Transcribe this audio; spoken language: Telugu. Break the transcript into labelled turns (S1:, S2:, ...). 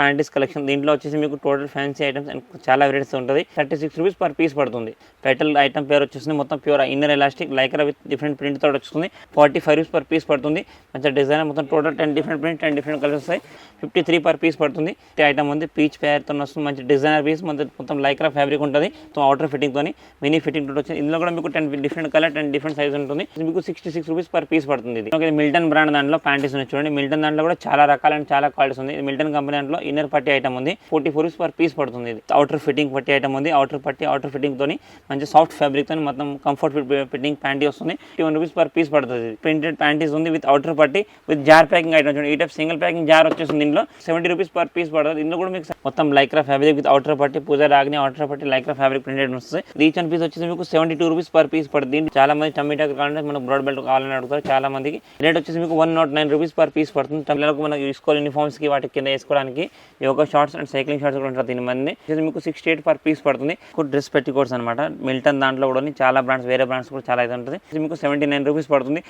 S1: Panties collection. దీంట్లో వచ్చేసి మీకు టోటల్ ఫ్యాన్సీ ఐటమ్స్ అండ్ చాలా వెరైటీస్ ఉంటుంది. 36 రూపీస్ పర్ పీస్ పడుతుంది. పెటల్ ఐటమ్ పేరు వచ్చేసి మొత్తం pure inner elastic Lycra with different print తోటి వస్తుంది. 45 రూపీస్ పర్ పీస్ పడుతుంది. మంచి డిజైన్ మొత్తం total 10 different print 10 different colours వస్తాయి. 53 పర్ పీస్ పడుతుంది. ఈ ఐటమ్ ఉంది పీచ్ పేరుతో వస్తుంది. మంచి డిజైనర్ పీస్ మొత్తం లైక్రా ఫ్యాబ్రిక్ ఉంటుంది. అవుటర్ ఫిట్టింగ్ తోని మినీ ఫిట్టింగ్ తోటి వచ్చింది. ఇందులో కూడా మీకు 10 డిఫరెంట్ కలర్ 10 డిఫరెంట్ సైజ్ ఉంటుంది. మీకు 66 రూపీస్ పర్ పీస్ పడుతుంది. ఇది మిల్టన్ బ్రాండ్ దాంట్లో ప్యాంటీస్ ఉన్నాయి చూడండి. మిల్టన్ దాంట్లో కూడా చాలా రకాల అండ్ చాలా క్వాలిటీస్ ఉంది. మిల్టన్ కంపెనీ దాంట్లో ఇన్నర్ పట్టి ఐటమ్ ఉంది. 44 రూపీస్ పర్ పీస్ పడుతుంది. ఇది అవుటర్ ఫిట్టింగ్ పట్టి ఐటమ్ ఉంది. అవుటర్ ఫిట్టింగ్ తోని మంచి సాఫ్ట్ ఫ్యాబ్రిక్ తోని మొత్తం కంఫర్ట్ ఫిట్టింగ్ ప్యాంటీ వస్తుంది. 21 రూపీస్ పర్ పీస్ పడుతుంది. ప్రింటెడ్ ప్యాంటీస్ ఉంది విత్ అవుటర్ పట్టి విత్ జార్ ప్యాకింగ్ ఐటమ్ చూడండి. ఈ టైప్ సింగిల్ ప్యాకింగ్ జార్ వచ్చేసింది. దీంట్లో 70 రూపీస్ పర్ పీస్ పడుతుంది. ఇందులో కూడా మీకు మొత్తం లైక్రా ఫ్యాబ్రిక్ విత్ అవుటర్ పట్టి పూజా రాగిని అవుటర్ పట్టి లైక్రా ఫ్యాబ్రిక్ ప్రింటెడ్ వస్తుంది. ఈచ్ అండ్ పీస్ వచ్చేసి మీకు 72 రూపీస్ పర్ పీస్ పడుతుంది. చాలా మంది టమేటా కావాలంటే మనకు బ్రాడ్ బెల్ట్ కావాలని అడుగుతారు చాలా మందికి. రేట్ వచ్చేసి మీకు 109 రూపీస్ పర్ పీస్ పడుతుంది. పిల్లలకు మనకు స్కూల్ యూనిఫామ్స్ కి వాటి కింద వేసుకోవడానికి yoga shorts and cycling shorts కూడా ఉంటాయి. దీని మంది మీకు 68 పర్ పీస్ పడుతుంది. డ్రెస్ పెట్టి కోట్స్ అనమాట. మిల్టన్ దాంట్లో కూడా చాలా బ్రాండ్స్ వేరే బ్రాండ్స్ కూడా చాలా అయితే ఉంటుంది. మీకు 79 రూపీస్ పడుతుంది.